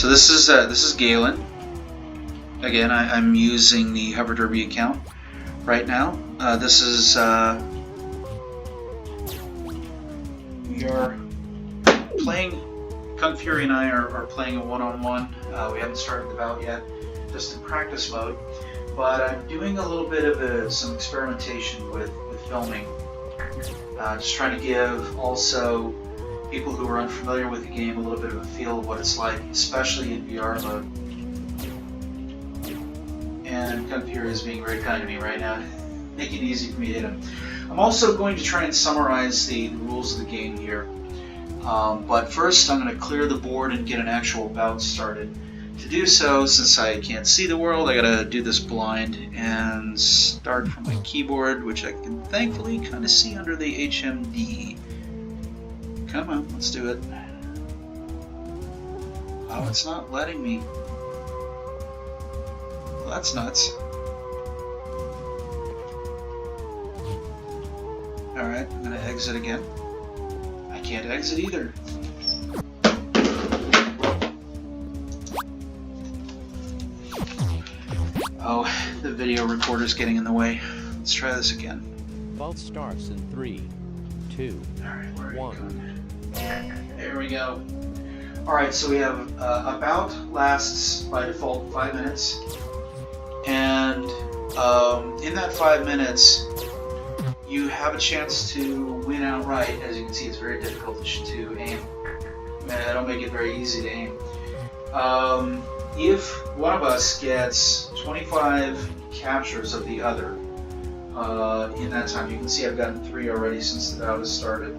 So this is Galen. Again, I'm using the HoverDerby account right now. This is we are playing. Kung Fury and I are playing a one-on-one. We haven't started the bout yet, just in practice mode. But I'm doing a little bit of some experimentation with filming. Just trying to give also people who are unfamiliar with the game a little bit of a feel of what it's like, especially in VR mode. And Kung Fury is being very kind to me right now, making it easy for me to hit him. I'm also going to try and summarize the rules of the game here. But first I'm going to clear the board and get an actual bout started. To do so, since I can't see the world, I gotta do this blind and start from my keyboard, which I can thankfully kind of see under the HMD. Come on, let's do it. Oh, it's not letting me. Well, that's nuts. Alright, I'm gonna exit again. I can't exit either. Oh, the video recorder's getting in the way. Let's try this again. Bout starts in 3, 2, Alright, where are you 1. going? There we go. Alright, so we have a bout lasts by default 5 minutes. And in that 5 minutes, you have a chance to win outright. As you can see, it's very difficult to aim. I don't make it very easy to aim. If one of us gets 25 captures of the other in that time, you can see I've gotten 3 already since the bout has started,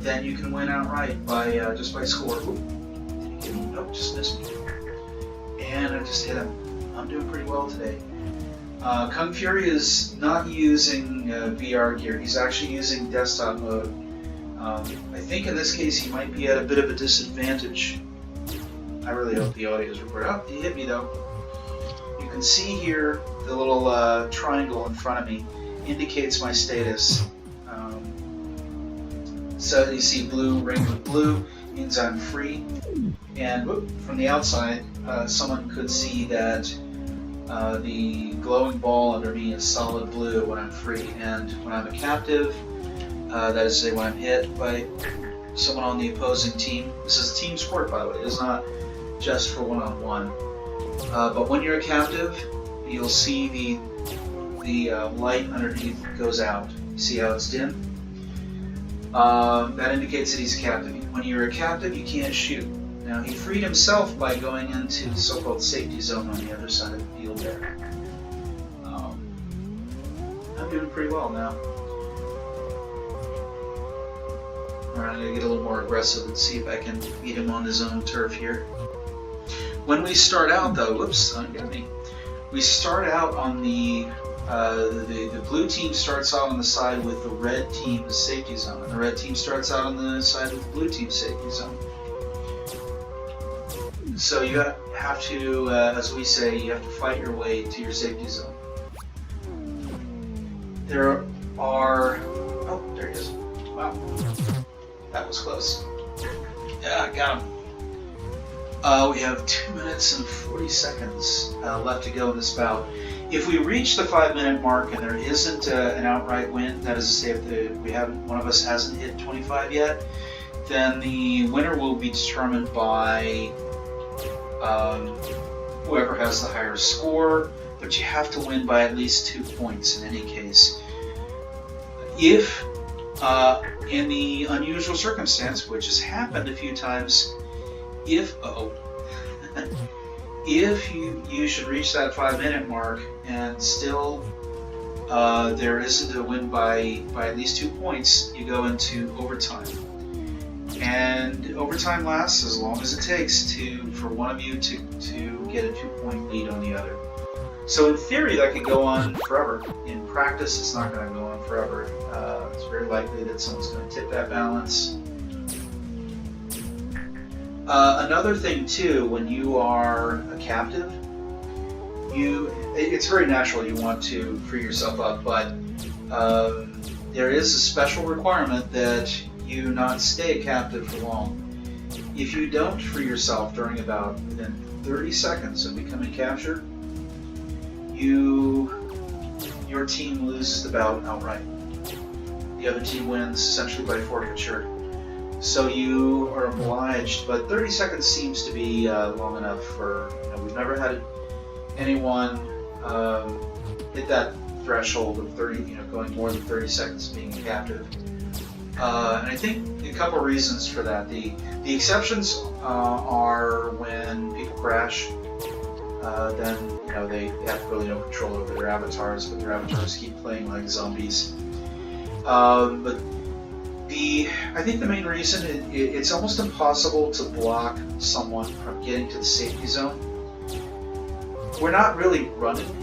then you can win outright by just by score. Ooh, did he get me? Nope, just missed me. And I just hit him. I'm doing pretty well today. Kung Fury is not using VR gear. He's actually using desktop mode. I think in this case he might be at a bit of a disadvantage. I really hope the audio is recorded. Oh, he hit me though. You can see here the little triangle in front of me indicates my status. So you see blue, ring with blue, means I'm free. And whoop, from the outside, someone could see that the glowing ball under me is solid blue when I'm free. And when I'm a captive, that is to say when I'm hit by someone on the opposing team. This is a team sport, by the way. It is not just for one-on-one. But when you're a captive, you'll see the light underneath goes out. You see how it's dim? That indicates that he's a captive. When you're a captive, you can't shoot. Now, he freed himself by going into the so-called safety zone on the other side of the field there. I'm doing pretty well now. Alright, I'm going to get a little more aggressive and see if I can beat him on his own turf here. When we start out, though, whoops, got me. We start out on the blue team starts out on the side with the red team's safety zone, and the red team starts out on the side with the blue team's safety zone. So you have to, as we say, you have to fight your way to your safety zone. There are, oh, there he is. Wow, that was close. Yeah, got him. We have 2 minutes and 40 seconds left to go in this bout. If we reach the 5-minute mark and there isn't an outright win, that is to say if one of us hasn't hit 25 yet, then the winner will be determined by whoever has the higher score, but you have to win by at least 2 points in any case. If, in the unusual circumstance, which has happened a few times, if you should reach that 5-minute mark and still there isn't a win by at least 2 points, you go into overtime. And overtime lasts as long as it takes for one of you to get a 2-point lead on the other. So in theory that could go on forever. In practice it's not going to go on forever. It's very likely that someone's going to tip that balance. Another thing too, when you are a captive, it's very natural you want to free yourself up, but there is a special requirement that you not stay captive for long. if you don't free yourself during about within 30 seconds of becoming captured, your team loses the bout outright. The other team wins essentially by forfeiture. So you are obliged, but 30 seconds seems to be long enough for, we've never had anyone hit that threshold of 30, going more than 30 seconds being captive. And I think a couple reasons for that. The exceptions are when people crash, then they have really no control over their avatars, but their avatars keep playing like zombies. But I think the main reason it's almost impossible to block someone from getting to the safety zone. We're not really running.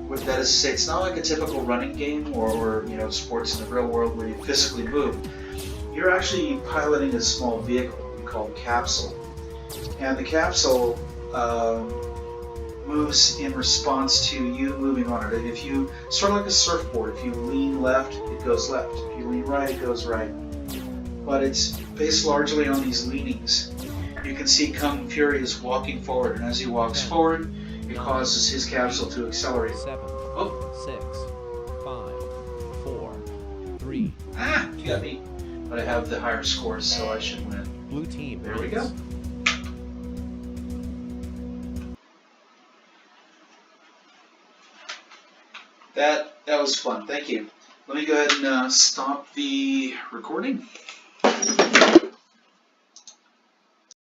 That is to say, it's not like a typical running game or sports in the real world where you physically move. You're actually piloting a small vehicle we call a capsule, and the capsule moves in response to you moving on it. If you sort of like a surfboard, if you lean left, it goes left. If you lean right, it goes right. But it's based largely on these leanings. You can see Kung Fury is walking forward, and as he walks forward, it causes his capsule to accelerate. 7, Oh. 6, 5, 4, 3. You got me. But I have the higher scores, so I should win. Blue team. There we go. That was fun. Thank you. Let me go ahead and stop the recording.